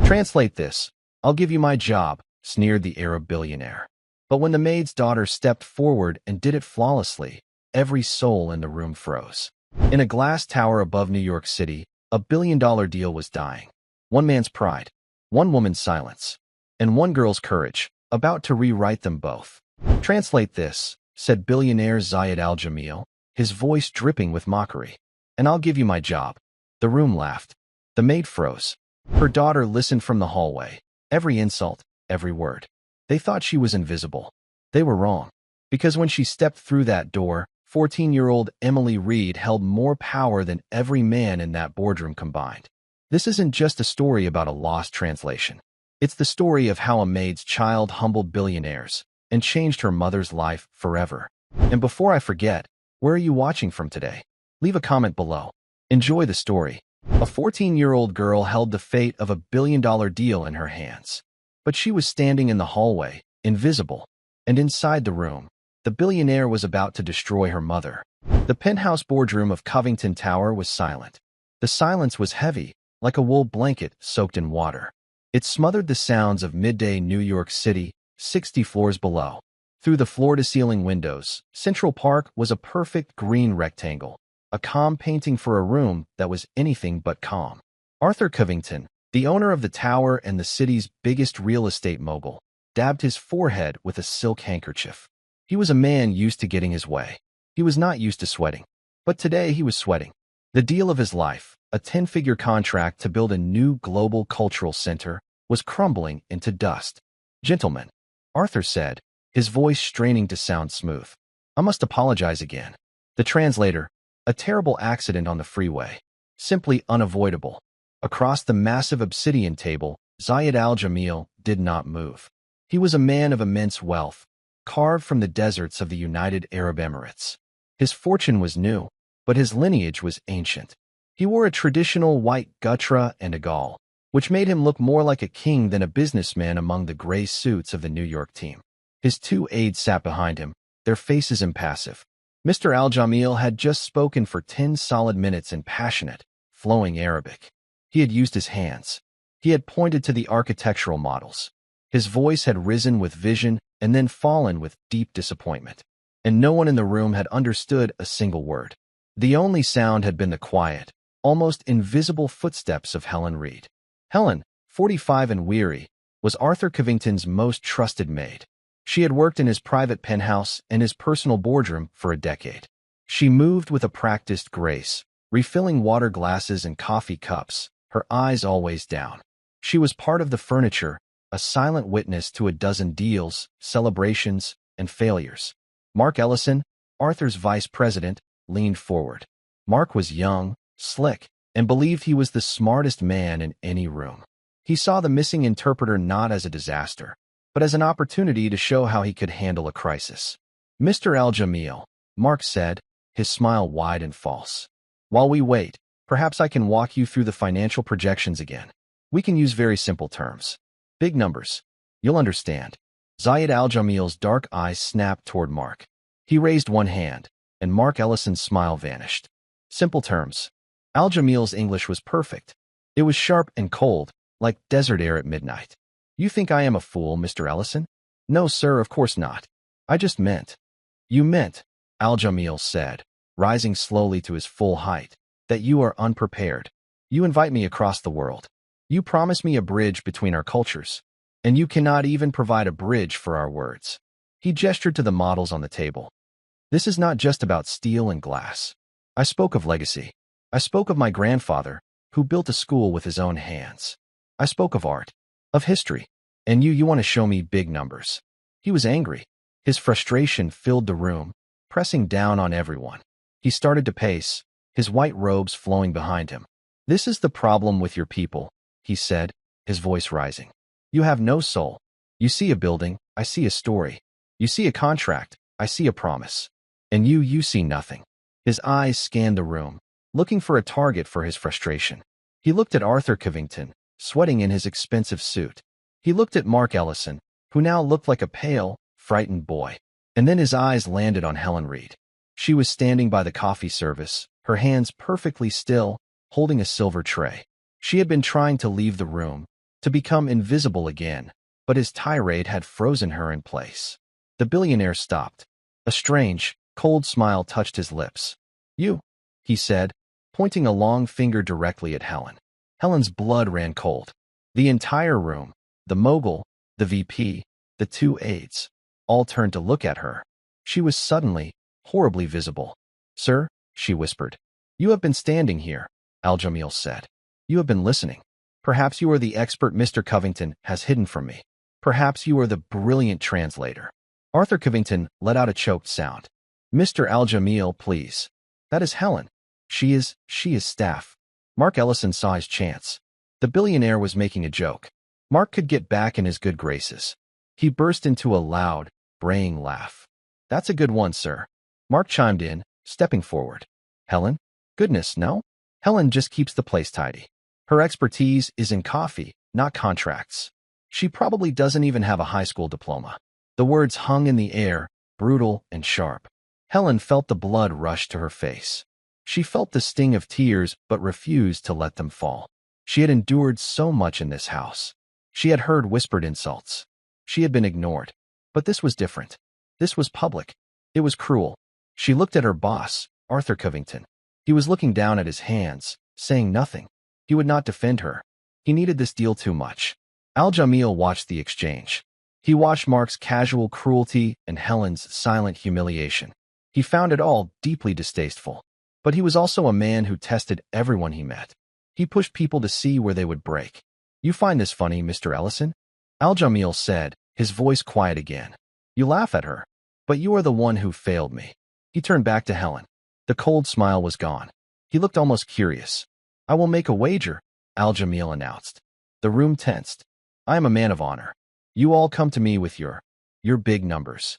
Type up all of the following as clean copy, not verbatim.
Translate this. I'll give you my job, sneered the Arab billionaire. But when the maid's daughter stepped forward and did it flawlessly, every soul in the room froze. In a glass tower above New York City, a billion-dollar deal was dying. One man's pride, one woman's silence, and one girl's courage, about to rewrite them both. Translate this, said billionaire Zayed Al-Jamil, his voice dripping with mockery. And I'll give you my job. The room laughed. The maid froze. Her daughter listened from the hallway. Every insult, every word. They thought she was invisible. They were wrong. Because when she stepped through that door, 14-year-old Emily Reed held more power than every man in that boardroom combined. This isn't just a story about a lost translation. It's the story of how a maid's child humbled billionaires and changed her mother's life forever. And before I forget, where are you watching from today? Leave a comment below. Enjoy the story. A 14-year-old girl held the fate of a billion-dollar deal in her hands. But she was standing in the hallway, invisible, and inside the room, the billionaire was about to destroy her mother. The penthouse boardroom of Covington Tower was silent. The silence was heavy, like a wool blanket soaked in water. It smothered the sounds of midday New York City, 60 floors below. Through the floor-to-ceiling windows, Central Park was a perfect green rectangle, a calm painting for a room that was anything but calm. Arthur Covington, the owner of the tower and the city's biggest real estate mogul, dabbed his forehead with a silk handkerchief. He was a man used to getting his way. He was not used to sweating. But today he was sweating. The deal of his life, a 10-figure contract to build a new global cultural center, was crumbling into dust. "Gentlemen," Arthur said, his voice straining to sound smooth. "I must apologize again." The translator, a terrible accident on the freeway. Simply unavoidable. Across the massive obsidian table, Zayed Al-Jamil did not move. He was a man of immense wealth, carved from the deserts of the United Arab Emirates. His fortune was new, but his lineage was ancient. He wore a traditional white gutra and a gall, which made him look more like a king than a businessman among the gray suits of the New York team. His two aides sat behind him, their faces impassive. Mr. Al-Jamil had just spoken for 10 solid minutes in passionate, flowing Arabic. He had used his hands. He had pointed to the architectural models. His voice had risen with vision and then fallen with deep disappointment. And no one in the room had understood a single word. The only sound had been the quiet, almost invisible footsteps of Helen Reed. Helen, 45 and weary, was Arthur Covington's most trusted maid. She had worked in his private penthouse and his personal boardroom for a decade. She moved with a practiced grace, refilling water glasses and coffee cups, her eyes always down. She was part of the furniture, a silent witness to a dozen deals, celebrations, and failures. Mark Ellison, Arthur's vice president, leaned forward. Mark was young, slick, and believed he was the smartest man in any room. He saw the missing interpreter not as a disaster, but as an opportunity to show how he could handle a crisis. "Mr. Al-Jamil," Mark said, his smile wide and false. "While we wait, perhaps I can walk you through the financial projections again. We can use very simple terms. Big numbers. You'll understand." Zayed Al-Jamil's dark eyes snapped toward Mark. He raised one hand, and Mark Ellison's smile vanished. Simple terms. Al-Jamil's English was perfect. It was sharp and cold, like desert air at midnight. "You think I am a fool, Mr. Ellison?" "No, sir, of course not. I just meant." "You meant," Al-Jamil said, rising slowly to his full height, "that you are unprepared. You invite me across the world. You promise me a bridge between our cultures, and you cannot even provide a bridge for our words." He gestured to the models on the table. "This is not just about steel and glass. I spoke of legacy. I spoke of my grandfather, who built a school with his own hands. I spoke of art, of history, and you want to show me big numbers." He was angry. His frustration filled the room, pressing down on everyone. He started to pace, his white robes flowing behind him. "This is the problem with your people," he said, his voice rising. "You have no soul. You see a building, I see a story. You see a contract, I see a promise. And you see nothing." His eyes scanned the room, looking for a target for his frustration. He looked at Arthur Covington, sweating in his expensive suit. He looked at Mark Ellison, who now looked like a pale, frightened boy. And then his eyes landed on Helen Reed. She was standing by the coffee service, her hands perfectly still, holding a silver tray. She had been trying to leave the room, to become invisible again, but his tirade had frozen her in place. The billionaire stopped. A strange, cold smile touched his lips. "You," he said, pointing a long finger directly at Helen. Helen's blood ran cold. The entire room, the mogul, the VP, the two aides, all turned to look at her. She was suddenly, horribly visible. "Sir," she whispered. "You have been standing here," Al-Jamil said. "You have been listening. Perhaps you are the expert Mr. Covington has hidden from me. Perhaps you are the brilliant translator." Arthur Covington let out a choked sound. "Mr. Al-Jamil, please. That is Helen. She is staff." Mark Ellison saw his chance. The billionaire was making a joke. Mark could get back in his good graces. He burst into a loud, braying laugh. "That's a good one, sir." Mark chimed in, stepping forward. "Helen? Goodness, no? Helen just keeps the place tidy. Her expertise is in coffee, not contracts. She probably doesn't even have a high school diploma." The words hung in the air, brutal and sharp. Helen felt the blood rush to her face. She felt the sting of tears but refused to let them fall. She had endured so much in this house. She had heard whispered insults. She had been ignored. But this was different. This was public. It was cruel. She looked at her boss, Arthur Covington. He was looking down at his hands, saying nothing. He would not defend her. He needed this deal too much. Al-Jamil watched the exchange. He watched Mark's casual cruelty and Helen's silent humiliation. He found it all deeply distasteful. But he was also a man who tested everyone he met. He pushed people to see where they would break. "You find this funny, Mr. Ellison?" Al-Jamil said, his voice quiet again. "You laugh at her. But you are the one who failed me." He turned back to Helen. The cold smile was gone. He looked almost curious. "I will make a wager," Al-Jamil announced. The room tensed. "I am a man of honor. You all come to me with your big numbers.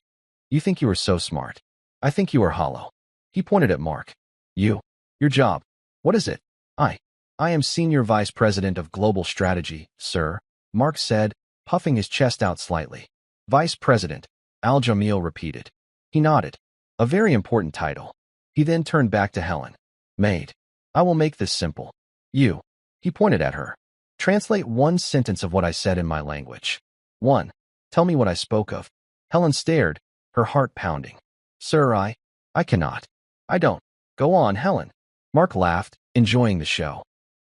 You think you are so smart. I think you are hollow." He pointed at Mark. Your job. What is it?" I am Senior Vice President of Global Strategy, sir," Mark said, puffing his chest out slightly. "Vice President," Al-Jamil repeated. He nodded. "A very important title." He then turned back to Helen. "Maid, I will make this simple. You," he pointed at her, "translate one sentence of what I said in my language. One. Tell me what I spoke of." Helen stared, her heart pounding. "Sir, I cannot. I don't." "Go on, Helen." Mark laughed, enjoying the show.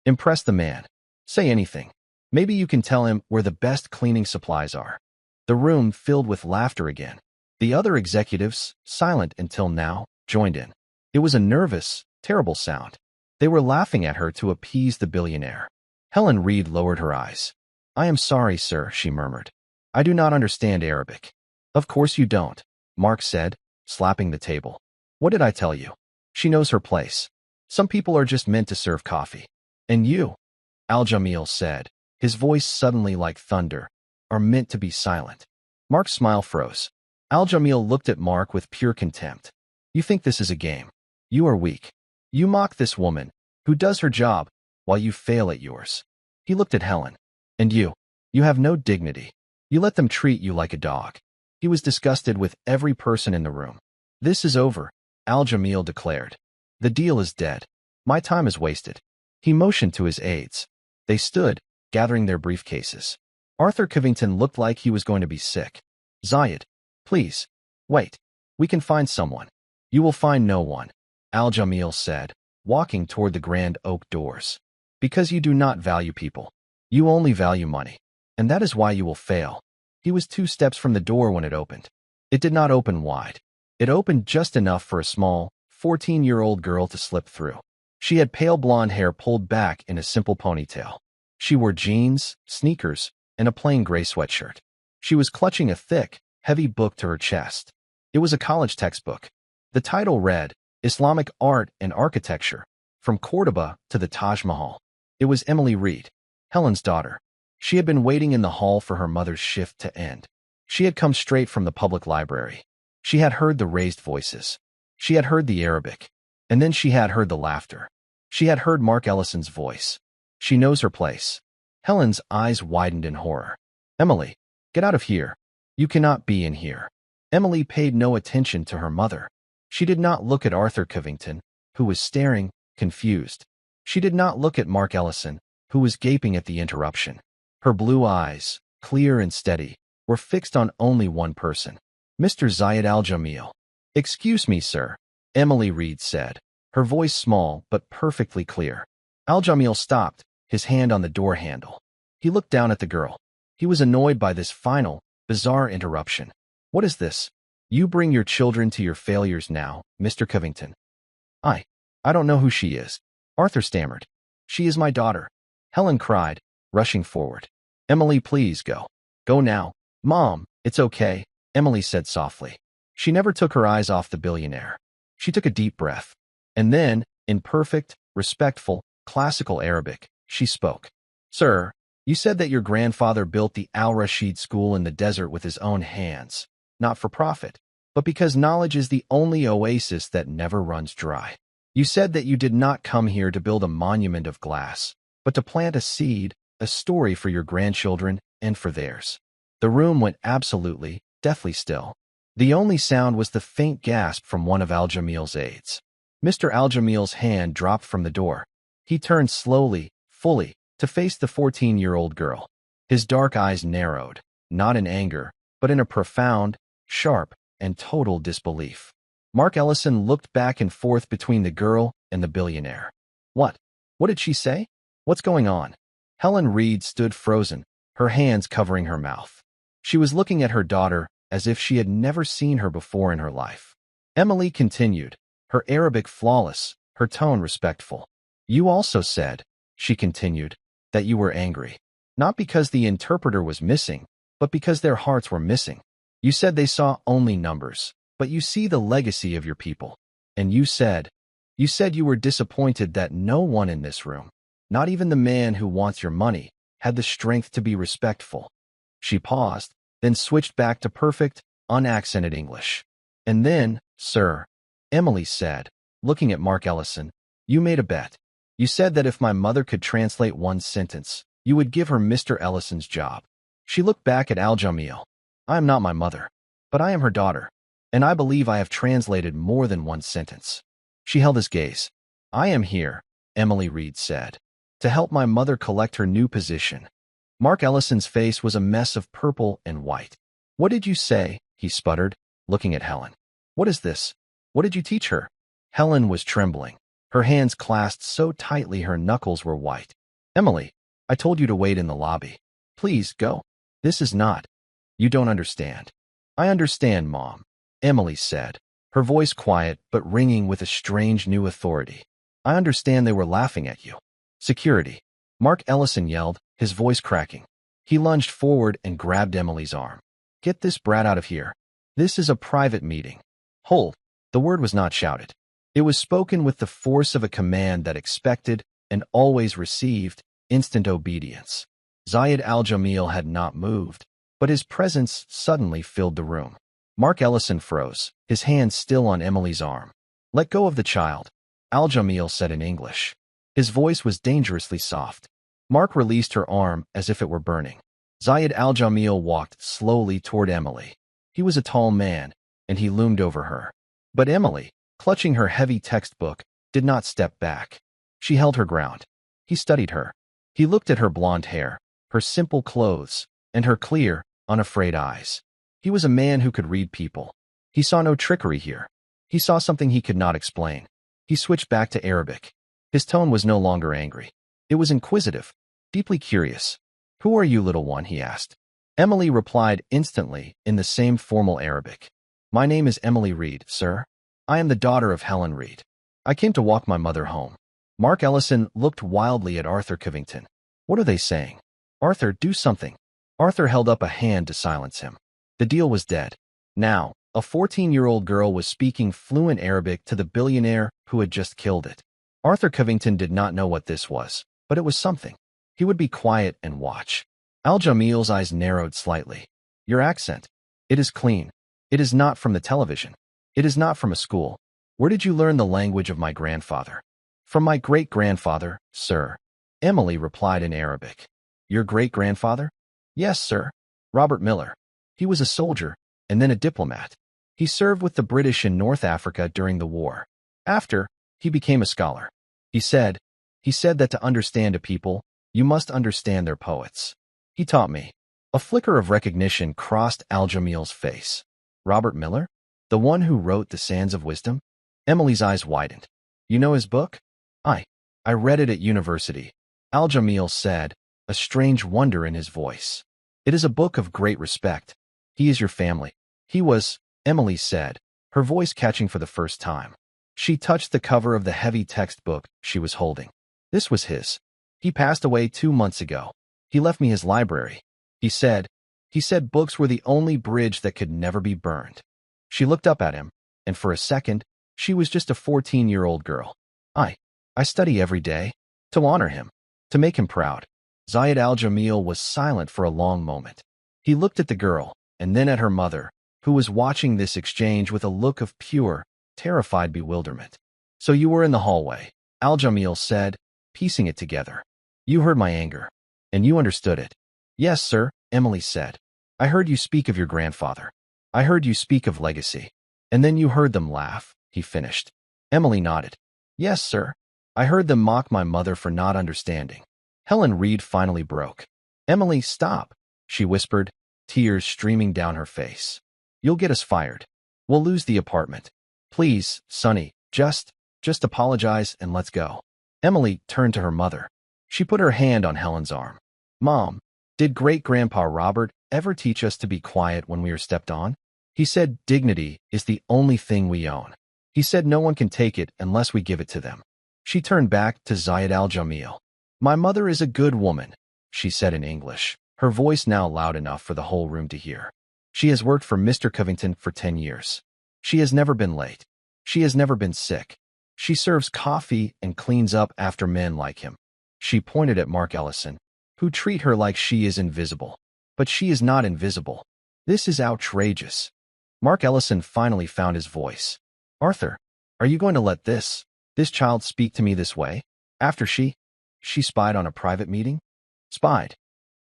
"Impress the man. Say anything. Maybe you can tell him where the best cleaning supplies are." The room filled with laughter again. The other executives, silent until now, joined in. It was a nervous, terrible sound. They were laughing at her to appease the billionaire. Helen Reed lowered her eyes. "I am sorry, sir," she murmured. "I do not understand Arabic." "Of course you don't," Mark said, slapping the table. "What did I tell you? She knows her place. Some people are just meant to serve coffee. And you," Al-Jamil said, his voice suddenly like thunder, "are meant to be silent." Mark's smile froze. Al-Jamil looked at Mark with pure contempt. "You think this is a game. You are weak. You mock this woman, who does her job, while you fail at yours." He looked at Helen. "And you have no dignity. You let them treat you like a dog." He was disgusted with every person in the room. "This is over," Al-Jamil declared. "The deal is dead. My time is wasted." He motioned to his aides. They stood, gathering their briefcases. Arthur Covington looked like he was going to be sick. "Zayed, please, wait. We can find someone." "You will find no one," Al-Jamil said, walking toward the grand oak doors. "Because you do not value people. You only value money. And that is why you will fail." He was 2 steps from the door when it opened. It did not open wide. It opened just enough for a small, 14-year-old girl to slip through. She had pale blonde hair pulled back in a simple ponytail. She wore jeans, sneakers, and a plain gray sweatshirt. She was clutching a thick, heavy book to her chest. It was a college textbook. The title read, Islamic Art and Architecture, From Cordoba to the Taj Mahal. It was Emily Reed, Helen's daughter. She had been waiting in the hall for her mother's shift to end. She had come straight from the public library. She had heard the raised voices. She had heard the Arabic. And then she had heard the laughter. She had heard Mark Ellison's voice. She knows her place. Helen's eyes widened in horror. "Emily, get out of here. You cannot be in here." Emily paid no attention to her mother. She did not look at Arthur Covington, who was staring, confused. She did not look at Mark Ellison, who was gaping at the interruption. Her blue eyes, clear and steady, were fixed on only one person, Mr. Zayed Al-Jamil. "Excuse me, sir," Emily Reed said, her voice small but perfectly clear. Al-Jamil stopped, his hand on the door handle. He looked down at the girl. He was annoyed by this final, bizarre interruption. "What is this? You bring your children to your failures now, Mr. Covington." I don't know who she is," Arthur stammered. "She is my daughter," Helen cried, rushing forward. "Emily, please go. Go now." "Mom, it's okay," Emily said softly. She never took her eyes off the billionaire. She took a deep breath. And then, in perfect, respectful, classical Arabic, she spoke. "Sir, you said that your grandfather built the Al-Rashid School in the desert with his own hands, not for profit, but because knowledge is the only oasis that never runs dry. You said that you did not come here to build a monument of glass, but to plant a seed, a story for your grandchildren and for theirs." The room went absolutely, deathly still. The only sound was the faint gasp from one of Al-Jamil's aides. Mr. Al-Jamil's hand dropped from the door. He turned slowly, fully, to face the 14-year-old girl. His dark eyes narrowed, not in anger, but in a profound, sharp, and total disbelief. Mark Ellison looked back and forth between the girl and the billionaire. What? What did she say? What's going on? Helen Reed stood frozen, her hands covering her mouth. She was looking at her daughter as if she had never seen her before in her life. Emily continued, her Arabic flawless, her tone respectful. "You also said," she continued, "that you were angry. Not because the interpreter was missing, but because their hearts were missing. You said they saw only numbers, but you see the legacy of your people. And you said you were disappointed that no one in this room, not even the man who wants your money, had the strength to be respectful." She paused, then switched back to perfect, unaccented English. "And then, sir," Emily said, looking at Mark Ellison, "you made a bet. You said that if my mother could translate one sentence, you would give her Mr. Ellison's job." She looked back at Al-Jamil. "I am not my mother, but I am her daughter, and I believe I have translated more than one sentence." She held his gaze. "I am here," Emily Reed said, "to help my mother collect her new position." Mark Ellison's face was a mess of purple and white. "What did you say?" he sputtered, looking at Helen. "What is this? What did you teach her?" Helen was trembling, her hands clasped so tightly her knuckles were white. "Emily, I told you to wait in the lobby. Please, go. This is not. You don't understand." "I understand, Mom," Emily said, her voice quiet but ringing with a strange new authority. "I understand they were laughing at you." "Security," Mark Ellison yelled, his voice cracking. He lunged forward and grabbed Emily's arm. "Get this brat out of here. This is a private meeting." "Hold." The word was not shouted. It was spoken with the force of a command that expected, and always received, instant obedience. Zayed Al-Jamil had not moved, but his presence suddenly filled the room. Mark Ellison froze, his hand still on Emily's arm. "Let go of the child," Al-Jamil said in English. His voice was dangerously soft. Mark released her arm as if it were burning. Zayed Al-Jamil walked slowly toward Emily. He was a tall man, and he loomed over her. But Emily, clutching her heavy textbook, did not step back. She held her ground. He studied her. He looked at her blonde hair, her simple clothes, and her clear, unafraid eyes. He was a man who could read people. He saw no trickery here. He saw something he could not explain. He switched back to Arabic. His tone was no longer angry. It was inquisitive, deeply curious. "Who are you, little one?" he asked. Emily replied instantly in the same formal Arabic. "My name is Emily Reed, sir. I am the daughter of Helen Reed. I came to walk my mother home." Mark Ellison looked wildly at Arthur Covington. "What are they saying? Arthur, do something." Arthur held up a hand to silence him. The deal was dead. Now, a 14-year-old girl was speaking fluent Arabic to the billionaire who had just killed it. Arthur Covington did not know what this was, but it was something. He would be quiet and watch. Al-Jamil's eyes narrowed slightly. "Your accent. It is clean. It is not from the television. It is not from a school. Where did you learn the language of my grandfather?" "From my great-grandfather, sir," Emily replied in Arabic. "Your great-grandfather?" "Yes, sir. Robert Miller. He was a soldier, and then a diplomat. He served with the British in North Africa during the war. After, he became a scholar. He said that to understand a people, you must understand their poets. He taught me. A flicker of recognition crossed Al-Jamil's face. Robert Miller? The one who wrote The Sands of Wisdom? Emily's eyes widened. You know his book? I read it at university, Al-Jamil said, a strange wonder in his voice. It is a book of great respect. He is your family. He was, Emily said, her voice catching for the first time. She touched the cover of the heavy textbook she was holding. This was his. He passed away 2 months ago. He left me his library. He said books were the only bridge that could never be burned. She looked up at him, and for a second, she was just a 14-year-old girl. I study every day, to honor him, to make him proud. Zayed Al-Jamil was silent for a long moment. He looked at the girl, and then at her mother, who was watching this exchange with a look of pure, terrified bewilderment. So you were in the hallway, Al-Jamil said, piecing it together. You heard my anger, and you understood it. Yes, sir, Emily said. I heard you speak of your grandfather. I heard you speak of legacy. And then you heard them laugh, he finished. Emily nodded. Yes, sir. I heard them mock my mother for not understanding. Helen Reed finally broke. Emily, stop, she whispered, tears streaming down her face. You'll get us fired. We'll lose the apartment. Please, Sonny, just apologize and let's go. Emily turned to her mother. She put her hand on Helen's arm. Mom, did great-grandpa Robert ever teach us to be quiet when we are stepped on? He said dignity is the only thing we own. He said no one can take it unless we give it to them. She turned back to Zayed Al-Jamil. My mother is a good woman, she said in English, her voice now loud enough for the whole room to hear. She has worked for Mr. Covington for 10 years. She has never been late. She has never been sick. She serves coffee and cleans up after men like him. She pointed at Mark Ellison, who treat her like she is invisible. But she is not invisible. This is outrageous. Mark Ellison finally found his voice. Arthur, are you going to let this child speak to me this way? After she spied on a private meeting? Spied.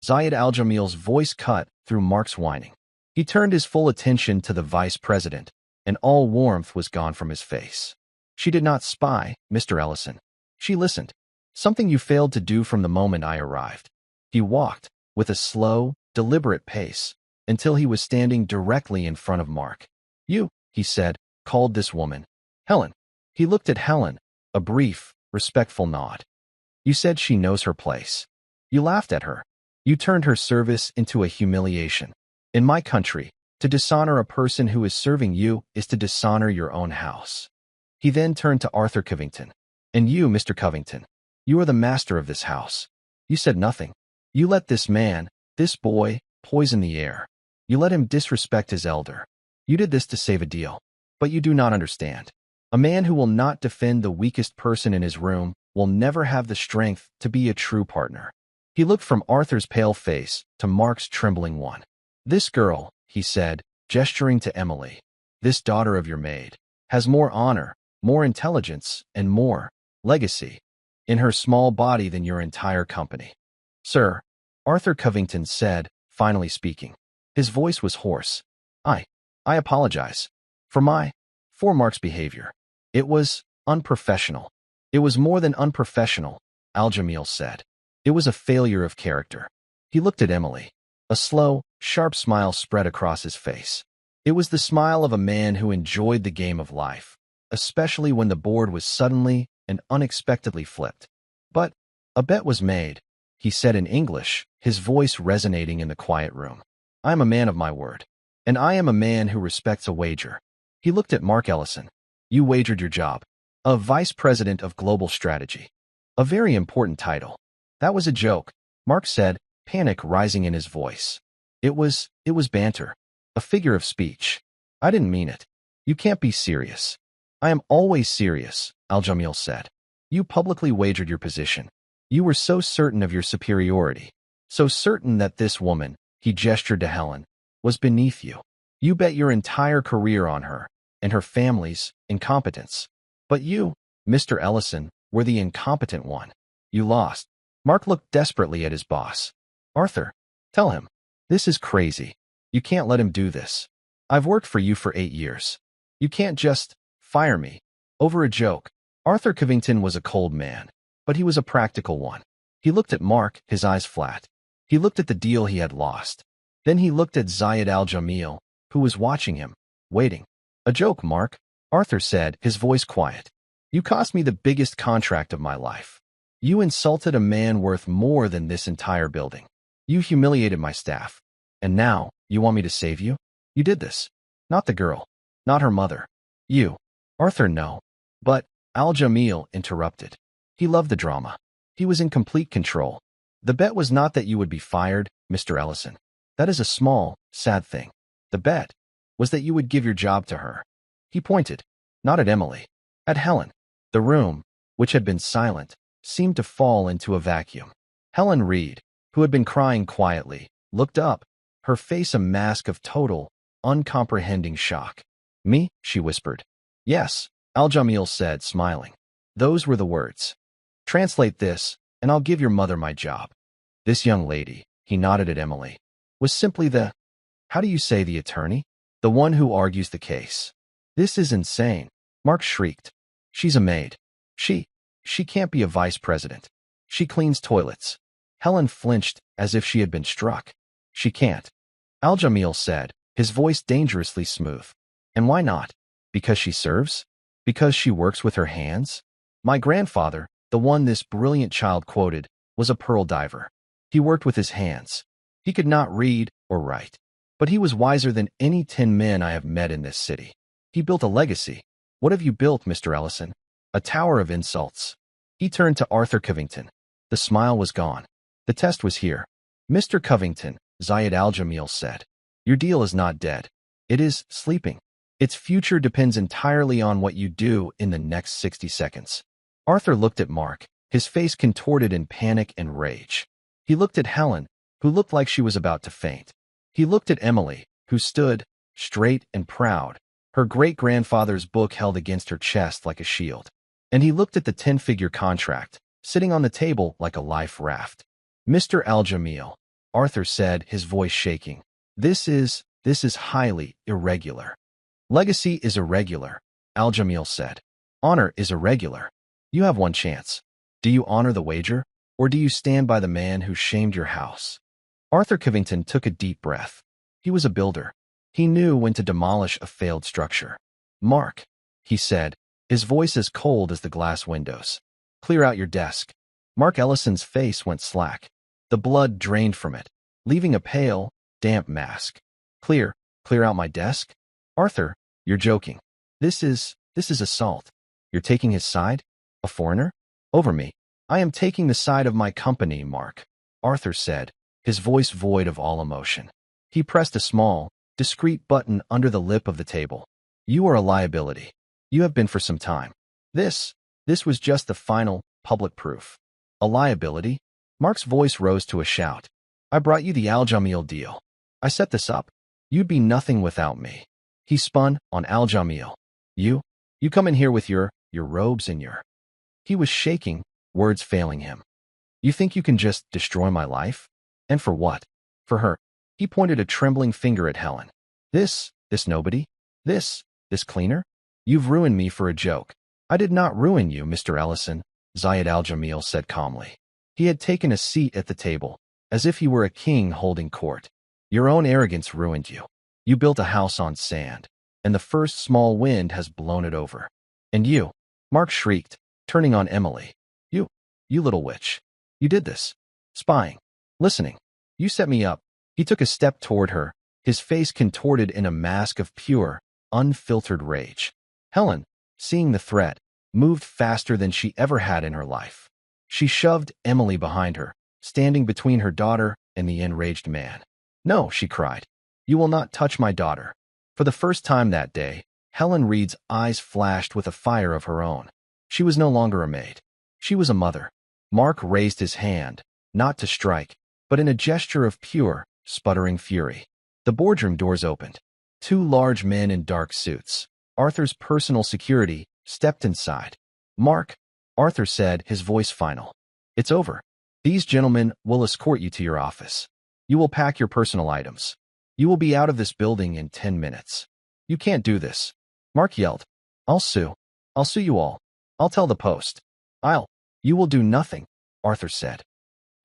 Zayed Al-Jamil's voice cut through Mark's whining. He turned his full attention to the vice president, and all warmth was gone from his face. She did not spy, Mr. Ellison. She listened. Something you failed to do from the moment I arrived. He walked, with a slow, deliberate pace, until he was standing directly in front of Mark. You, he said, called this woman Helen. He looked at Helen, a brief, respectful nod. You said she knows her place. You laughed at her. You turned her service into a humiliation. In my country, to dishonor a person who is serving you is to dishonor your own house. He then turned to Arthur Covington. And you, Mr. Covington, you are the master of this house. You said nothing. You let this man, this boy, poison the air. You let him disrespect his elder. You did this to save a deal. But you do not understand. A man who will not defend the weakest person in his room will never have the strength to be a true partner. He looked from Arthur's pale face to Mark's trembling one. This girl, he said, gesturing to Emily, this daughter of your maid, has more honor, more intelligence, and more legacy in her small body than your entire company. Sir, Arthur Covington said, finally speaking. His voice was hoarse. I apologize for Mark's behavior. It was unprofessional. It was more than unprofessional, Al-Jamil said. It was a failure of character. He looked at Emily. A slow, sharp smile spread across his face. It was the smile of a man who enjoyed the game of life, especially when the board was suddenly and unexpectedly flipped. But a bet was made, he said in English, his voice resonating in the quiet room. I am a man of my word, and I am a man who respects a wager. He looked at Mark Ellison. You wagered your job. A vice president of global strategy. A very important title. That was a joke, Mark said, panic rising in his voice. It was banter. A figure of speech. I didn't mean it. You can't be serious. I am always serious, Al-Jamil said. You publicly wagered your position. You were so certain of your superiority. So certain that this woman, he gestured to Helen, was beneath you. You bet your entire career on her and her family's incompetence. But you, Mr. Ellison, were the incompetent one. You lost. Mark looked desperately at his boss. Arthur, tell him. This is crazy. You can't let him do this. I've worked for you for 8 years. You can't just fire me over a joke. Arthur Covington was a cold man, but he was a practical one. He looked at Mark, his eyes flat. He looked at the deal he had lost. Then he looked at Zayed al-Jamil, who was watching him, waiting. "A joke, Mark," Arthur said, his voice quiet. "You cost me the biggest contract of my life. You insulted a man worth more than this entire building. You humiliated my staff. And now, you want me to save you? You did this. Not the girl. Not her mother. You." "Arthur, no." But Al-Jamil interrupted. He loved the drama. He was in complete control. "The bet was not that you would be fired, Mr. Ellison. That is a small, sad thing. The bet was that you would give your job to her." He pointed, not at Emily, at Helen. The room, which had been silent, seemed to fall into a vacuum. Helen Reed, who had been crying quietly, looked up, her face a mask of total, uncomprehending shock. "Me?" she whispered. "Yes," Al-Jamil said, smiling. "Those were the words. Translate this, and I'll give your mother my job." This young lady, he nodded at Emily, was simply how do you say, the attorney? The one who argues the case. "This is insane," Mark shrieked. "She's a maid. She can't be a vice president. She cleans toilets." Helen flinched as if she had been struck. "She can't," Al-Jamil said, his voice dangerously smooth. "And why not? Because she serves? Because she works with her hands? My grandfather, the one this brilliant child quoted, was a pearl diver. He worked with his hands. He could not read or write. But he was wiser than any 10 men I have met in this city. He built a legacy. What have you built, Mr. Ellison? A tower of insults." He turned to Arthur Covington. The smile was gone. "The test was here. Mr. Covington," Zayed al-Jamil said. "Your deal is not dead. It is sleeping. Its future depends entirely on what you do in the next 60 seconds. Arthur looked at Mark, his face contorted in panic and rage. He looked at Helen, who looked like she was about to faint. He looked at Emily, who stood, straight and proud, her great-grandfather's book held against her chest like a shield. And he looked at the 10-figure contract, sitting on the table like a life raft. "Mr. Al-Jamil," Arthur said, his voice shaking, This is highly irregular." "Legacy is irregular," Al-Jamil said. "Honor is irregular. You have one chance. Do you honor the wager, or do you stand by the man who shamed your house?" Arthur Covington took a deep breath. He was a builder. He knew when to demolish a failed structure. "Mark," he said, his voice as cold as the glass windows. "Clear out your desk." Mark Ellison's face went slack. The blood drained from it, leaving a pale, damp mask. Clear out my desk?" "Arthur, you're joking. This is assault. You're taking his side? A foreigner? Over me." "I am taking the side of my company, Mark," Arthur said, his voice void of all emotion. He pressed a small, discreet button under the lip of the table. "You are a liability. You have been for some time. This was just the final, public proof." "A liability?" Mark's voice rose to a shout. "I brought you the Al-Jamil deal. I set this up. You'd be nothing without me." He spun on Al-Jamil. You come in here with your robes and your..." He was shaking, words failing him. "You think you can just destroy my life? And for what? For her." He pointed a trembling finger at Helen. This nobody? This cleaner? You've ruined me for a joke." "I did not ruin you, Mr. Ellison," Zayed al-Jamil said calmly. He had taken a seat at the table, as if he were a king holding court. "Your own arrogance ruined you. You built a house on sand, and the first small wind has blown it over. And you," Mark shrieked, turning on Emily. You little witch. You did this. Spying. Listening. You set me up." He took a step toward her, his face contorted in a mask of pure, unfiltered rage. Helen, seeing the threat, moved faster than she ever had in her life. She shoved Emily behind her, standing between her daughter and the enraged man. "No," she cried. "You will not touch my daughter." For the first time that day, Helen Reed's eyes flashed with a fire of her own. She was no longer a maid. She was a mother. Mark raised his hand, not to strike, but in a gesture of pure, sputtering fury. The boardroom doors opened. 2 large men in dark suits, Arthur's personal security, stepped inside. "Mark," Arthur said, his voice final. "It's over. These gentlemen will escort you to your office. You will pack your personal items. You will be out of this building in 10 minutes. You can't do this." Mark yelled. I'll sue you all. I'll tell the Post. You will do nothing," Arthur said.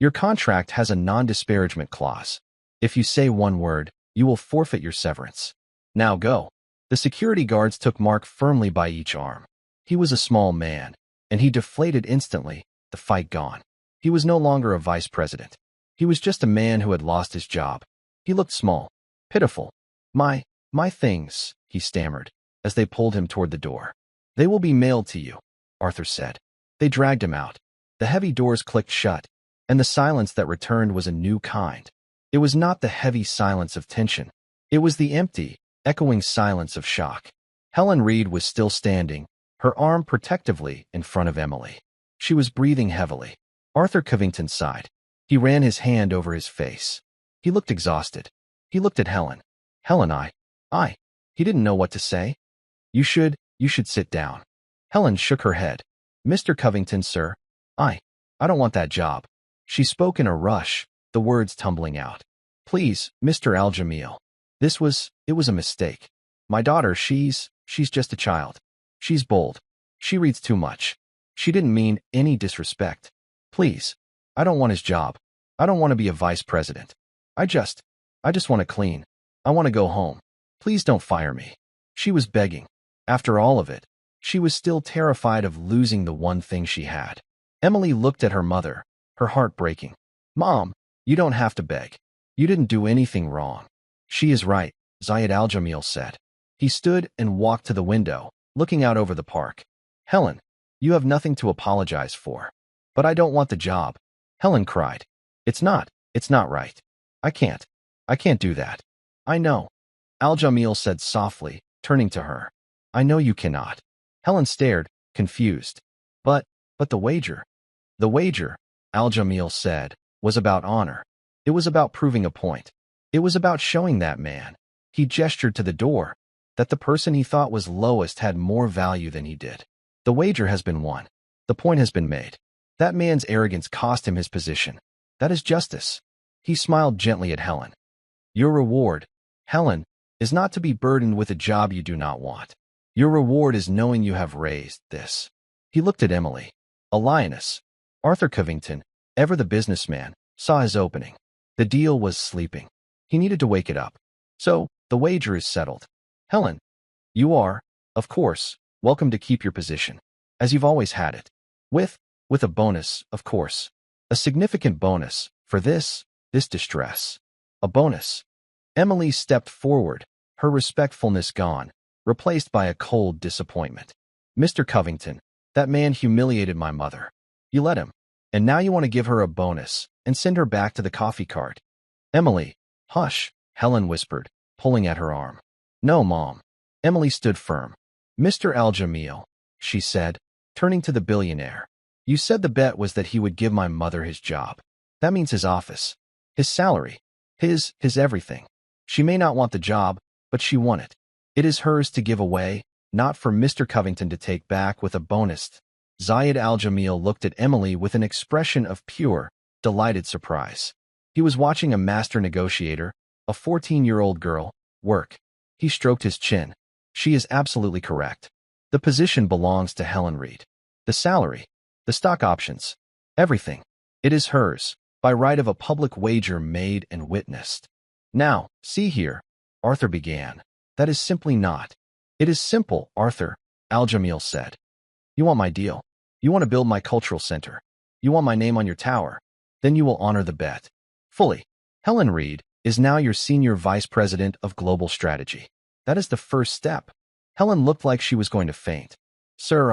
Your contract has a non-disparagement clause. If you say one word, you will forfeit your severance. Now go." The security guards took Mark firmly by each arm. He was a small man, and he deflated instantly, the fight gone. He was no longer a vice president. He was just a man who had lost his job. He looked small, pitiful. My things," he stammered, as they pulled him toward the door. "They will be mailed to you," Arthur said. They dragged him out. The heavy doors clicked shut, and the silence that returned was a new kind. It was not the heavy silence of tension. It was the empty, echoing silence of shock. Helen Reed was still standing, her arm protectively in front of Emily. She was breathing heavily. Arthur Covington sighed. He ran his hand over his face. He looked exhausted. He looked at Helen. "Helen, I. He didn't know what to say. You should sit down." Helen shook her head. "Mr. Covington, sir, I don't want that job." She spoke in a rush, the words tumbling out. "Please, Mr. Al-Jamil. It was a mistake. My daughter, she's just a child. She's bold. She reads too much. She didn't mean any disrespect. Please, I don't want his job. I don't want to be a vice president. I just want to clean. I want to go home. Please don't fire me." She was begging. After all of it, she was still terrified of losing the one thing she had. Emily looked at her mother, her heart breaking. "Mom, you don't have to beg. You didn't do anything wrong." "She is right," Zayed Al-Jamil said. He stood and walked to the window, looking out over the park. "Helen, you have nothing to apologize for." "But I don't want the job," Helen cried. It's not right. I can't do that." "I know," Al-Jamil said softly, turning to her. "I know you cannot." Helen stared, confused. But the wager." "The wager," Al-Jamil said, "was about honor. It was about proving a point. It was about showing that man," he gestured to the door, "that the person he thought was lowest had more value than he did. The wager has been won. The point has been made. That man's arrogance cost him his position. That is justice." He smiled gently at Helen. "Your reward, Helen, is not to be burdened with a job you do not want. Your reward is knowing you have raised this." He looked at Emily. A lioness. Arthur Covington, ever the businessman, saw his opening. The deal was sleeping. He needed to wake it up. "So, the wager is settled. Helen, you are, of course, welcome to keep your position, as you've always had it. With a bonus, of course. A significant bonus for this distress. A bonus." Emily stepped forward, her respectfulness gone, replaced by a cold disappointment. "Mr. Covington, that man humiliated my mother. You let him. And now you want to give her a bonus and send her back to the coffee cart." "Emily, hush," Helen whispered, pulling at her arm. "No, Mom." Emily stood firm. "Mr. Al-Jamil," she said, turning to the billionaire, "you said the bet was that he would give my mother his job. That means his office, his salary, his everything. She may not want the job, but she won it. It is hers to give away, not for Mr. Covington to take back with a bonus." Zayed Al-Jamil looked at Emily with an expression of pure, delighted surprise. He was watching a master negotiator, a 14-year-old girl, work. He stroked his chin. "She is absolutely correct. The position belongs to Helen Reed. The salary, the stock options, everything. It is hers, by right of a public wager made and witnessed." "Now, see here," Arthur began. "That is simply not." "It is simple, Arthur," Al-Jamil said. "You want my deal. You want to build my cultural center. You want my name on your tower. Then you will honor the bet. Fully. Helen Reed is now your senior vice president of global strategy. That is the first step." Helen looked like she was going to faint. "Sir,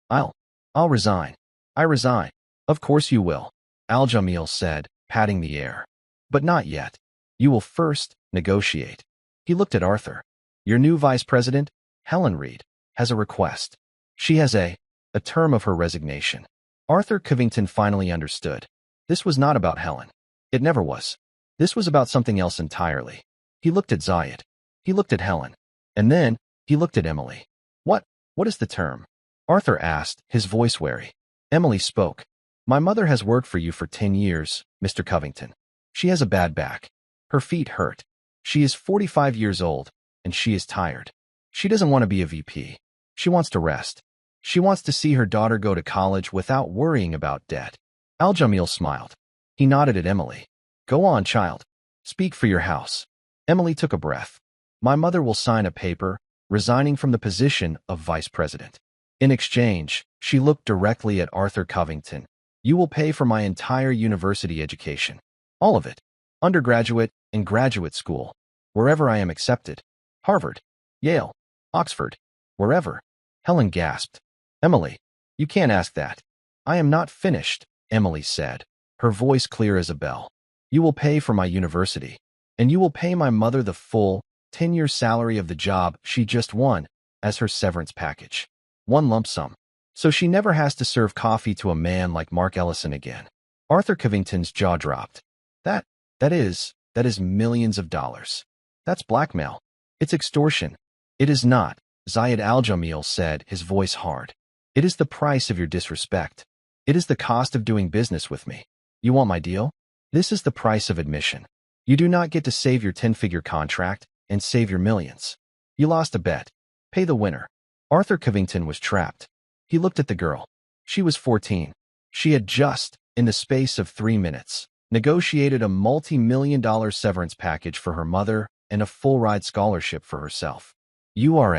I'll resign. I resign." "Of course you will," Al-Jamil said, patting the air. "But not yet. You will first negotiate." He looked at Arthur. "Your new vice president, Helen Reed, has a request. She has a term of her resignation." Arthur Covington finally understood. This was not about Helen. It never was. This was about something else entirely. He looked at Zayed. He looked at Helen. And then, he looked at Emily. What is the term?" Arthur asked, his voice wary. Emily spoke. "My mother has worked for you for 10 years, Mr. Covington. She has a bad back. Her feet hurt. She is 45 years old, and she is tired. She doesn't want to be a VP. She wants to rest. She wants to see her daughter go to college without worrying about debt." Al-Jamil smiled. He nodded at Emily. Go on, child. Speak for your house. Emily took a breath. My mother will sign a paper, resigning from the position of vice president. In exchange, she looked directly at Arthur Covington. You will pay for my entire university education. All of it. Undergraduate and graduate school. Wherever I am accepted. Harvard, Yale, Oxford, wherever. Helen gasped. Emily, you can't ask that. I am not finished, Emily said, her voice clear as a bell. You will pay for my university, and you will pay my mother the full 10-year salary of the job she just won as her severance package. One lump sum. So she never has to serve coffee to a man like Mark Ellison again. Arthur Covington's jaw dropped. That is millions of dollars. That's blackmail. It's extortion. It is not, Zayed Al-Jamil said, his voice hard. It is the price of your disrespect. It is the cost of doing business with me. You want my deal? This is the price of admission. You do not get to save your 10-figure contract and save your millions. You lost a bet. Pay the winner. Arthur Covington was trapped. He looked at the girl. She was 14. She had just, in the space of 3 minutes, negotiated a multi-million-dollar severance package for her mother and a full-ride scholarship for herself. You are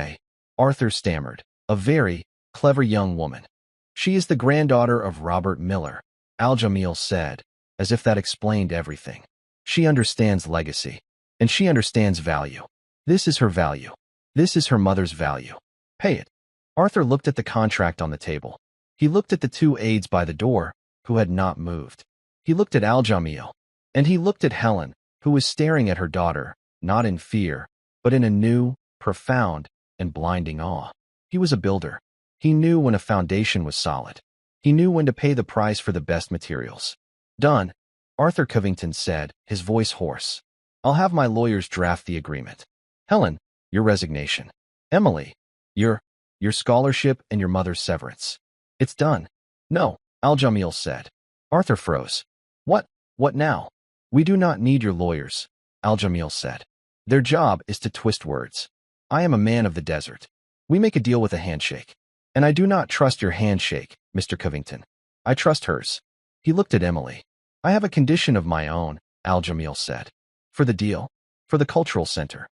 Arthur stammered, a very clever young woman. She is the granddaughter of Robert Miller, Al-Jamil said, as if that explained everything. She understands legacy, and she understands value. This is her value. This is her mother's value. Pay it. Arthur looked at the contract on the table. He looked at the 2 aides by the door, who had not moved. He looked at Al-Jamil, and he looked at Helen, who was staring at her daughter, not in fear, but in a new, profound, and blinding awe. He was a builder. He knew when a foundation was solid. He knew when to pay the price for the best materials. Done, Arthur Covington said, his voice hoarse. I'll have my lawyers draft the agreement. Helen, your resignation. Emily, your scholarship and your mother's severance. It's done. No, Al-Jamil said. Arthur froze. What now? We do not need your lawyers, Al-Jamil said. Their job is to twist words. I am a man of the desert. We make a deal with a handshake. And I do not trust your handshake, Mr. Covington. I trust hers. He looked at Emily. I have a condition of my own, Al-Jamil said. For the deal? For the cultural center.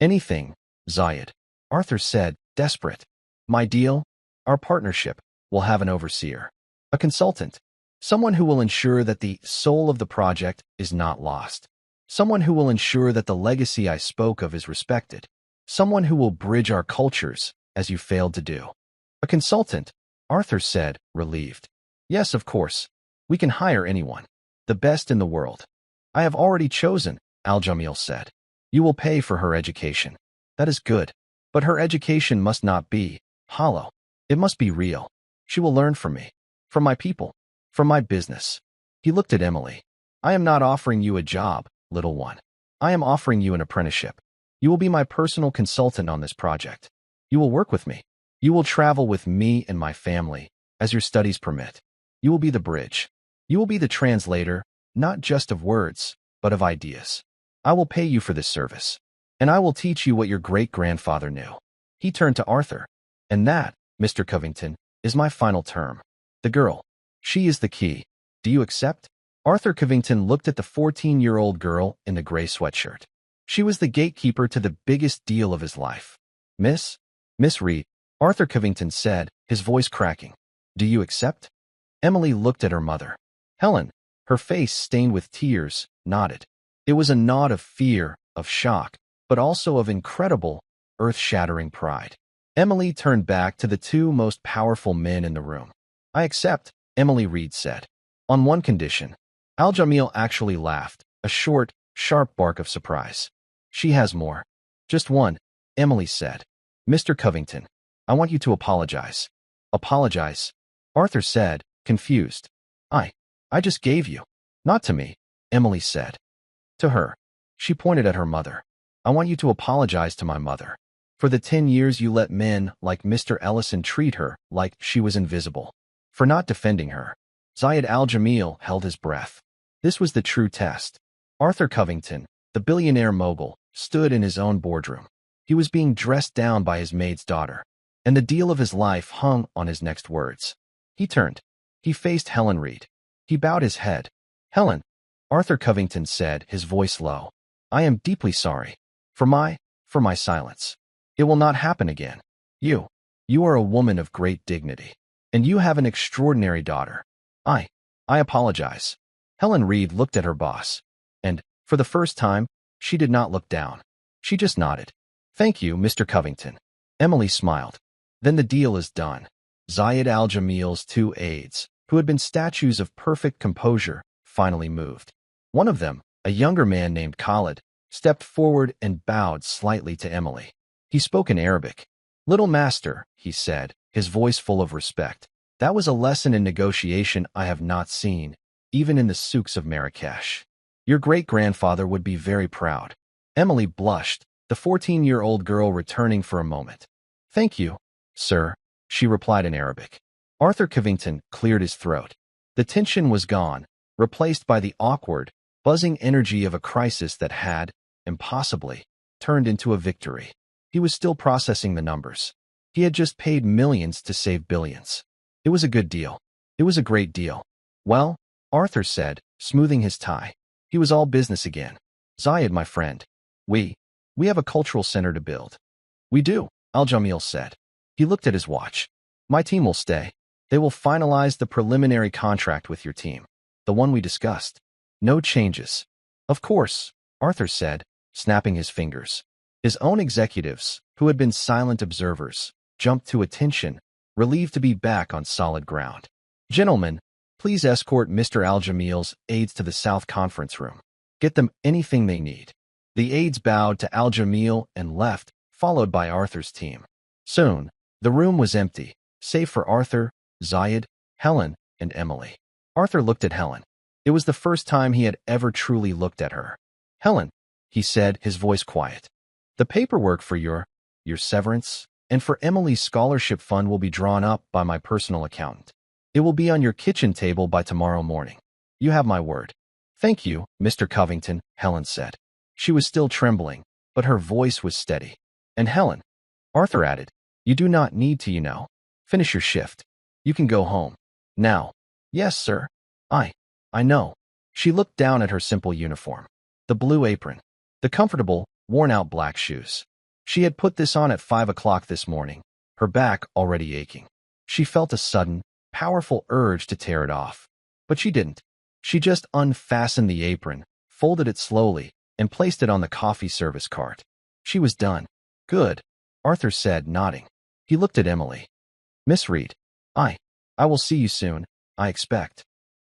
Anything, Zayed. Arthur said, desperate. My deal? Our partnership will have an overseer. A consultant. Someone who will ensure that the soul of the project is not lost. Someone who will ensure that the legacy I spoke of is respected. Someone who will bridge our cultures, as you failed to do. A consultant, Arthur said, relieved. Yes, of course. We can hire anyone. The best in the world. I have already chosen, Al-Jamil said. You will pay for her education. That is good. But her education must not be hollow. It must be real. She will learn from me. From my people. From my business. He looked at Emily. I am not offering you a job, little one. I am offering you an apprenticeship. You will be my personal consultant on this project. You will work with me. You will travel with me and my family, as your studies permit. You will be the bridge. You will be the translator, not just of words, but of ideas. I will pay you for this service. And I will teach you what your great-grandfather knew. He turned to Arthur. And that, Mr. Covington, is my final term. The girl. She is the key. Do you accept? Arthur Covington looked at the 14-year-old girl in the gray sweatshirt. She was the gatekeeper to the biggest deal of his life. Miss Reed, Arthur Covington said, his voice cracking. Do you accept? Emily looked at her mother. Helen, her face stained with tears, nodded. It was a nod of fear, of shock, but also of incredible, earth-shattering pride. Emily turned back to the 2 most powerful men in the room. I accept, Emily Reed said. On one condition. Al-Jamil actually laughed, a short, sharp bark of surprise. She has more. Just one, Emily said. Mr. Covington, I want you to apologize. Apologize? Arthur said, confused. I just gave you. Not to me, Emily said. To her. She pointed at her mother. I want you to apologize to my mother. For the 10 years you let men like Mr. Ellison treat her like she was invisible. For not defending her. Zayed Al-Jamil held his breath. This was the true test. Arthur Covington, the billionaire mogul, stood in his own boardroom. He was being dressed down by his maid's daughter, and the deal of his life hung on his next words. He turned. He faced Helen Reed. He bowed his head. Helen, Arthur Covington said, his voice low. I am deeply sorry. For my silence. It will not happen again. You are a woman of great dignity. And you have an extraordinary daughter. I apologize. Helen Reed looked at her boss. And, for the first time, she did not look down. She just nodded. Thank you, Mr. Covington. Emily smiled. Then the deal is done. Zayed Al-Jamil's 2 aides, who had been statues of perfect composure, finally moved. One of them, a younger man named Khalid, stepped forward and bowed slightly to Emily. He spoke in Arabic. Little master, he said, his voice full of respect. That was a lesson in negotiation I have not seen, even in the souks of Marrakesh. Your great-grandfather would be very proud. Emily blushed, the 14-year-old girl returning for a moment. Thank you, sir, she replied in Arabic. Arthur Covington cleared his throat. The tension was gone, replaced by the awkward, buzzing energy of a crisis that had, impossibly, turned into a victory. He was still processing the numbers. He had just paid millions to save billions. It was a good deal. It was a great deal. Well, Arthur said, smoothing his tie. He was all business again. Zayed, my friend. We have a cultural center to build. We do, Al-Jamil said. He looked at his watch. My team will stay. They will finalize the preliminary contract with your team. The one we discussed. No changes. Of course, Arthur said, snapping his fingers. His own executives, who had been silent observers, jumped to attention, relieved to be back on solid ground. Gentlemen, please escort Mr. Al-Jamil's aides to the South Conference Room. Get them anything they need. The aides bowed to Al-Jamil and left, followed by Arthur's team. Soon, the room was empty, save for Arthur, Zayed, Helen, and Emily. Arthur looked at Helen. It was the first time he had ever truly looked at her. Helen, he said, his voice quiet. The paperwork for your severance and for Emily's scholarship fund will be drawn up by my personal accountant. It will be on your kitchen table by tomorrow morning. You have my word. Thank you, Mr. Covington, Helen said. She was still trembling, but her voice was steady. And Helen, Arthur added, you do not need to, finish your shift. You can go home. Now. Yes, sir. I know. She looked down at her simple uniform. The blue apron. The comfortable, worn-out black shoes. She had put this on at 5 o'clock this morning, her back already aching. She felt a sudden, powerful urge to tear it off. But she didn't. She just unfastened the apron, folded it slowly, and placed it on the coffee service cart. She was done. Good, Arthur said, nodding. He looked at Emily. Miss Reed. I will see you soon, I expect.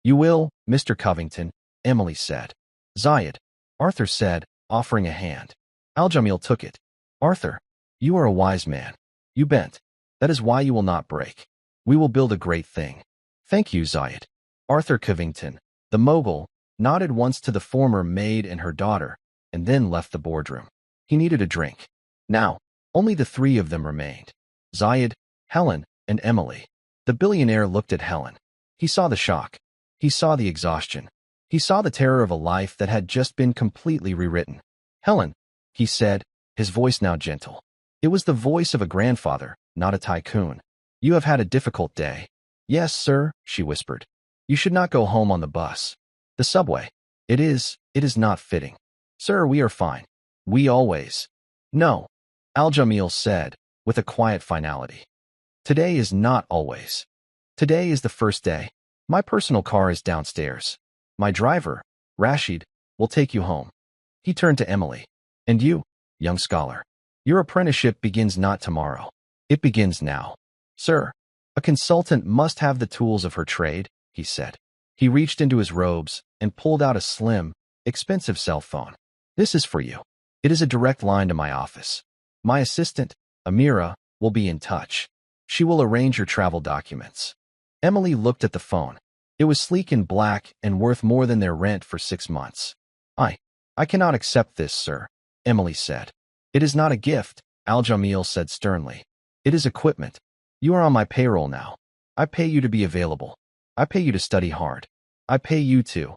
You will, Mr. Covington, Emily said. Zayed, Arthur said, offering a hand. Al-Jamil took it. Arthur, you are a wise man. You bent. That is why you will not break. We will build a great thing. Thank you, Zayed. Arthur Covington, the mogul, nodded once to the former maid and her daughter, and then left the boardroom. He needed a drink. Now, only the 3 of them remained. Zayed, Helen, and Emily. The billionaire looked at Helen. He saw the shock. He saw the exhaustion. He saw the terror of a life that had just been completely rewritten. Helen, he said, his voice now gentle. It was the voice of a grandfather, not a tycoon. You have had a difficult day. Yes, sir, she whispered. You should not go home on the bus. The subway. It is not fitting. Sir, we are fine. We always. No, Al-Jamil said, with a quiet finality. Today is not always. Today is the first day. My personal car is downstairs. My driver, Rashid, will take you home. He turned to Emily. And you, young scholar. Your apprenticeship begins not tomorrow. It begins now. Sir, a consultant must have the tools of her trade, he said. He reached into his robes and pulled out a slim, expensive cell phone. This is for you. It is a direct line to my office. My assistant, Amira, will be in touch. She will arrange your travel documents. Emily looked at the phone. It was sleek and black and worth more than their rent for 6 months. I cannot accept this, sir, Emily said. It is not a gift, Al-Jamil said sternly. It is equipment. You are on my payroll now. I pay you to be available. I pay you to study hard. I pay you to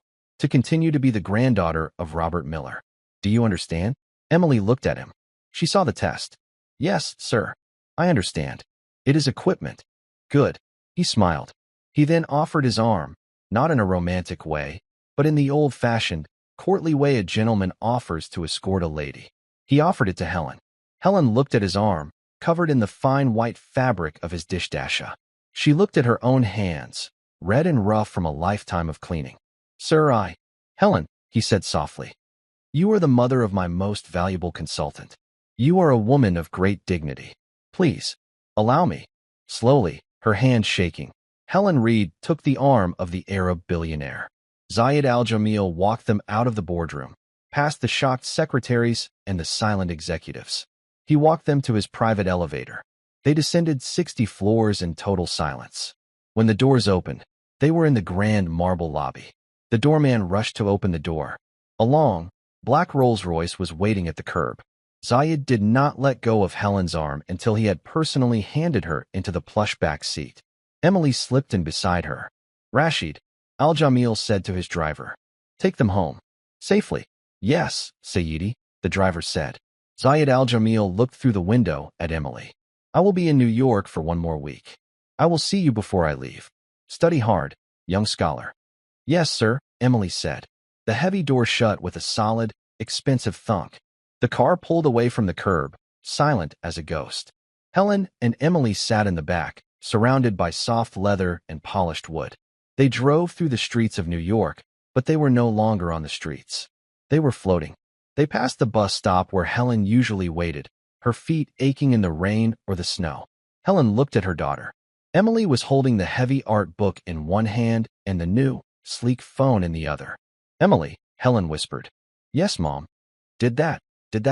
continue to be the granddaughter of Robert Miller. Do you understand? Emily looked at him. She saw the test. Yes, sir. I understand. It is equipment. Good. He smiled. He then offered his arm, not in a romantic way, but in the old-fashioned, courtly way a gentleman offers to escort a lady. He offered it to Helen. Helen looked at his arm, covered in the fine white fabric of his dishdasha. She looked at her own hands, red and rough from a lifetime of cleaning. Sir, Helen, he said softly. You are the mother of my most valuable consultant. You are a woman of great dignity. Please, allow me. Slowly, her hand shaking, Helen Reed took the arm of the Arab billionaire. Zayed al-Jamil walked them out of the boardroom, past the shocked secretaries and the silent executives. He walked them to his private elevator. They descended 60 floors in total silence. When the doors opened, they were in the grand marble lobby. The doorman rushed to open the door. A long, black Rolls-Royce was waiting at the curb. Zayed did not let go of Helen's arm until he had personally handed her into the plush back seat. Emily slipped in beside her. Rashid, Al-Jamil said to his driver. Take them home. Safely. Yes, Sayyidi, the driver said. Zayed al-Jamil looked through the window at Emily. I will be in New York for 1 more week. I will see you before I leave. Study hard, young scholar. Yes, sir, Emily said. The heavy door shut with a solid, expensive thunk. The car pulled away from the curb, silent as a ghost. Helen and Emily sat in the back, surrounded by soft leather and polished wood. They drove through the streets of New York, but they were no longer on the streets. They were floating. They passed the bus stop where Helen usually waited, her feet aching in the rain or the snow. Helen looked at her daughter. Emily was holding the heavy art book in one hand and the new, sleek phone in the other. Emily, Helen whispered. Yes, Mom. Did that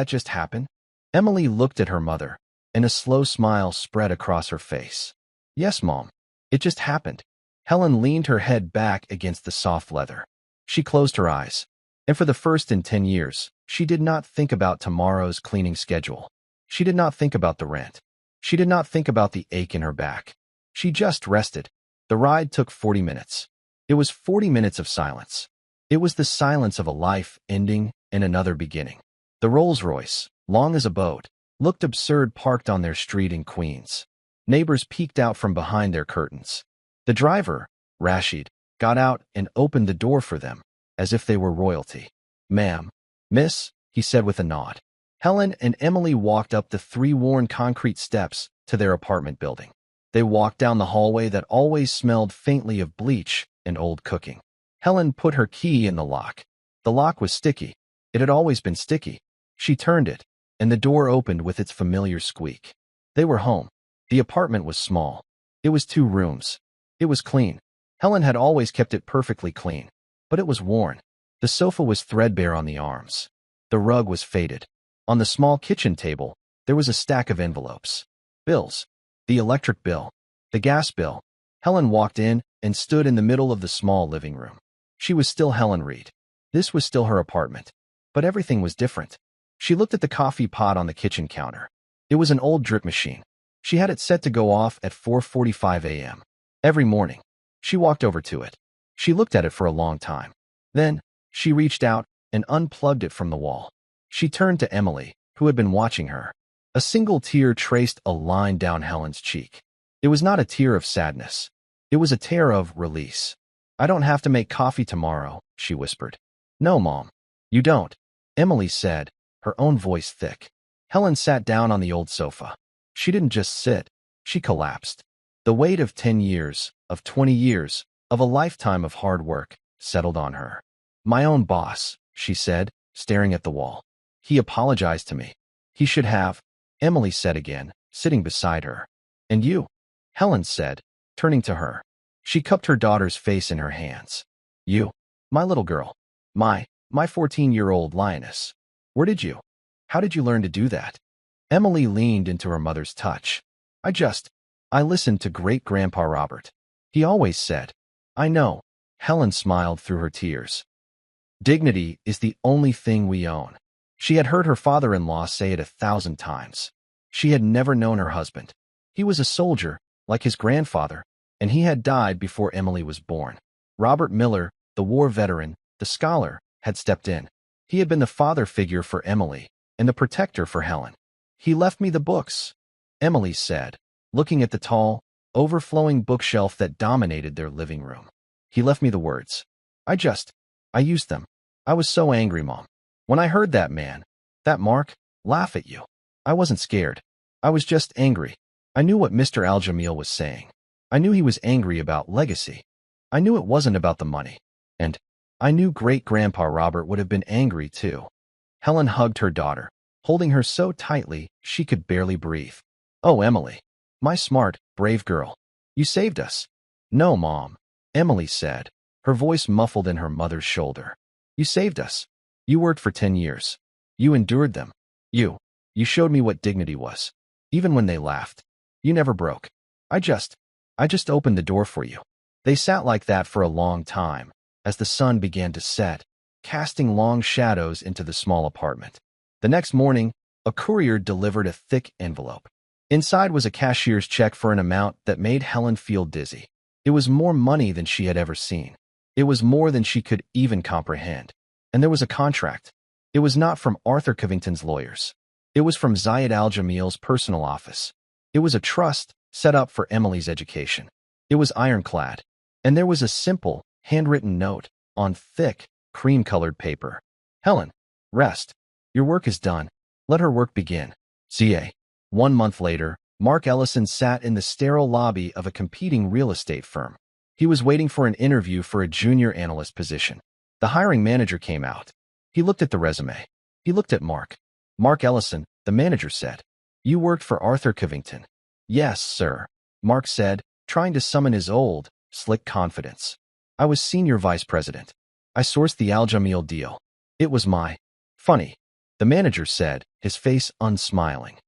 just happen? Emily looked at her mother, and a slow smile spread across her face. Yes, Mom. It just happened. Helen leaned her head back against the soft leather. She closed her eyes, and for the first in 10 years, she did not think about tomorrow's cleaning schedule. She did not think about the rent. She did not think about the ache in her back. She just rested. The ride took 40 minutes. It was 40 minutes of silence. It was the silence of a life ending and another beginning. The Rolls-Royce, long as a boat, looked absurd parked on their street in Queens. Neighbors peeked out from behind their curtains. The driver, Rashid, got out and opened the door for them, as if they were royalty. Ma'am, miss, he said with a nod. Helen and Emily walked up the 3 worn concrete steps to their apartment building. They walked down the hallway that always smelled faintly of bleach and old cooking. Helen put her key in the lock. The lock was sticky. It had always been sticky. She turned it, and the door opened with its familiar squeak. They were home. The apartment was small. It was 2 rooms. It was clean. Helen had always kept it perfectly clean, but it was worn. The sofa was threadbare on the arms. The rug was faded. On the small kitchen table, there was a stack of envelopes. Bills. The electric bill. The gas bill. Helen walked in and stood in the middle of the small living room. She was still Helen Reed. This was still her apartment. But everything was different. She looked at the coffee pot on the kitchen counter. It was an old drip machine. She had it set to go off at 4:45 a.m. every morning. She walked over to it. She looked at it for a long time. Then, she reached out and unplugged it from the wall. She turned to Emily, who had been watching her. A single tear traced a line down Helen's cheek. It was not a tear of sadness. It was a tear of release. I don't have to make coffee tomorrow, she whispered. No, Mom. You don't, Emily said, her own voice thick. Helen sat down on the old sofa. She didn't just sit. She collapsed. The weight of 10 years, of 20 years, of a lifetime of hard work, settled on her. My own boss, she said, staring at the wall. He apologized to me. He should have, Emily said again, sitting beside her. And you? Helen said, turning to her. She cupped her daughter's face in her hands. You, my little girl. My 14-year-old lioness. Where did you? How did you learn to do that? Emily leaned into her mother's touch. I listened to great-grandpa Robert. He always said, I know. Helen smiled through her tears. Dignity is the only thing we own. She had heard her father-in-law say it 1,000 times. She had never known her husband. He was a soldier, like his grandfather, and he had died before Emily was born. Robert Miller, the war veteran, the scholar, had stepped in. He had been the father figure for Emily and the protector for Helen. He left me the books, Emily said, looking at the tall, overflowing bookshelf that dominated their living room. He left me the words. I used them. I was so angry, Mom. When I heard that Mark, laugh at you. I wasn't scared. I was just angry. I knew what Mr. Al-Jamil was saying. I knew he was angry about legacy. I knew it wasn't about the money. And I knew great-grandpa Robert would have been angry too. Helen hugged her daughter, holding her so tightly she could barely breathe. Oh, Emily, my smart, brave girl. You saved us. No, Mom, Emily said, her voice muffled in her mother's shoulder. You saved us. You worked for 10 years. You endured them. You showed me what dignity was. Even when they laughed. You never broke. I just opened the door for you. They sat like that for a long time, as the sun began to set, casting long shadows into the small apartment. The next morning, a courier delivered a thick envelope. Inside was a cashier's check for an amount that made Helen feel dizzy. It was more money than she had ever seen. It was more than she could even comprehend. And there was a contract. It was not from Arthur Covington's lawyers. It was from Zayed Al-Jamil's personal office. It was a trust set up for Emily's education. It was ironclad. And there was a simple, handwritten note on thick, cream-colored paper. Helen, rest. Your work is done. Let her work begin. CA. 1 month later, Mark Ellison sat in the sterile lobby of a competing real estate firm. He was waiting for an interview for a junior analyst position. The hiring manager came out. He looked at the resume. He looked at Mark. Mark Ellison, the manager said. You worked for Arthur Covington. Yes, sir, Mark said, trying to summon his old, slick confidence. I was senior vice president. I sourced the Al-Jamil deal. It was funny, the manager said, his face unsmiling.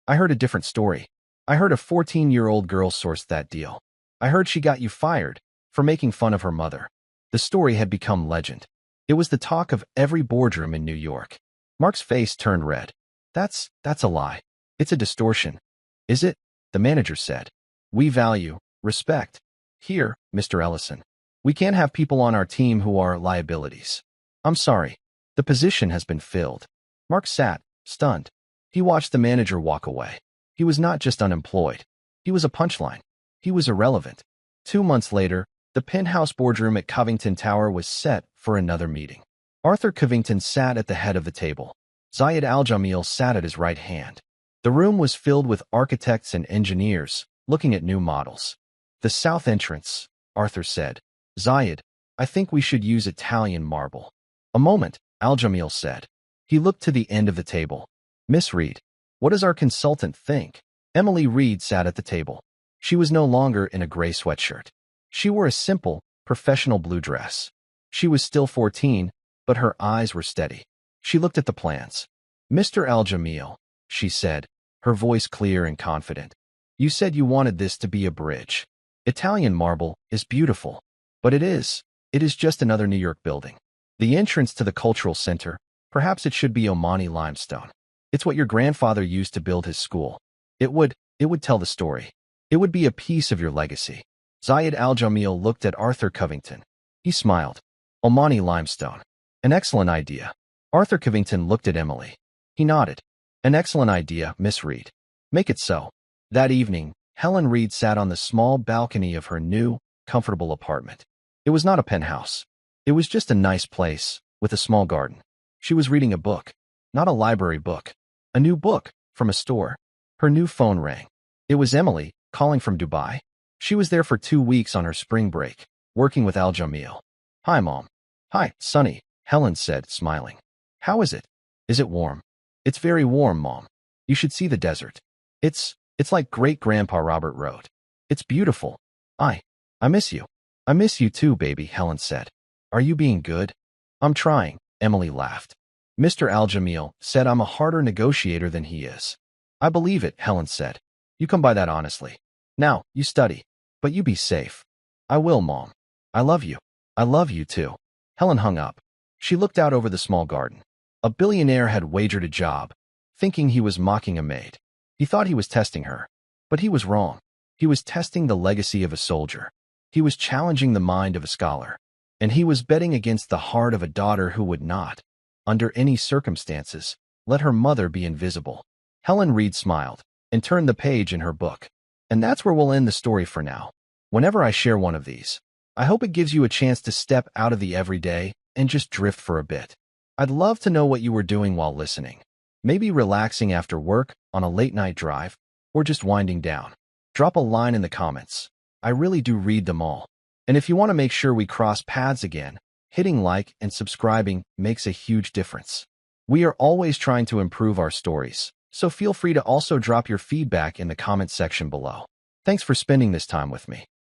I heard a different story. I heard a 14-year-old girl sourced that deal. I heard she got you fired for making fun of her mother. The story had become legend. It was the talk of every boardroom in New York. Mark's face turned red. That's a lie. It's a distortion. Is it? The manager said. We value respect. Here, Mr. Ellison. We can't have people on our team who are liabilities. I'm sorry. The position has been filled. Mark sat, stunned. He watched the manager walk away. He was not just unemployed. He was a punchline. He was irrelevant. 2 months later, the penthouse boardroom at Covington Tower was set for another meeting. Arthur Covington sat at the head of the table. Zayed Al-Jamil sat at his right hand. The room was filled with architects and engineers, looking at new models. The south entrance, Arthur said. Zayed, I think we should use Italian marble. A moment, Al-Jamil said. He looked to the end of the table. Miss Reed, what does our consultant think? Emily Reed sat at the table. She was no longer in a gray sweatshirt. She wore a simple, professional blue dress. She was still 14, but her eyes were steady. She looked at the plans. Mr. Al-Jamil, she said, her voice clear and confident. You said you wanted this to be a bridge. Italian marble is beautiful, but it is just another New York building. The entrance to the cultural center, perhaps it should be Omani limestone. It's what your grandfather used to build his school. It would tell the story. It would be a piece of your legacy. Zayed Al-Jamil looked at Arthur Covington. He smiled. Omani limestone. An excellent idea. Arthur Covington looked at Emily. He nodded. An excellent idea, Miss Reed. Make it so. That evening, Helen Reed sat on the small balcony of her new, comfortable apartment. It was not a penthouse. It was just a nice place, with a small garden. She was reading a book. Not a library book. A new book, from a store. Her new phone rang. It was Emily, calling from Dubai. She was there for 2 weeks on her spring break, working with Al-Jamil. Hi, Mom. Hi, Sonny, Helen said, smiling. How is it? Is it warm? It's very warm, Mom. You should see the desert. It's like great-grandpa Robert wrote. It's beautiful. I miss you. I miss you too, baby, Helen said. Are you being good? I'm trying, Emily laughed. Mr. Al-Jamil said I'm a harder negotiator than he is. I believe it, Helen said. You come by that honestly. Now, you study. But you be safe. I will, Mom. I love you. I love you too. Helen hung up. She looked out over the small garden. A billionaire had wagered a job, thinking he was mocking a maid. He thought he was testing her. But he was wrong. He was testing the legacy of a soldier. He was challenging the mind of a scholar. And he was betting against the heart of a daughter who would not, under any circumstances, let her mother be invisible. Helen Reed smiled and turned the page in her book. And that's where we'll end the story for now. Whenever I share one of these, I hope it gives you a chance to step out of the everyday and just drift for a bit. I'd love to know what you were doing while listening. Maybe relaxing after work, on a late-night drive, or just winding down. Drop a line in the comments. I really do read them all. And if you want to make sure we cross paths again, hitting like and subscribing makes a huge difference. We are always trying to improve our stories, so feel free to also drop your feedback in the comment section below. Thanks for spending this time with me.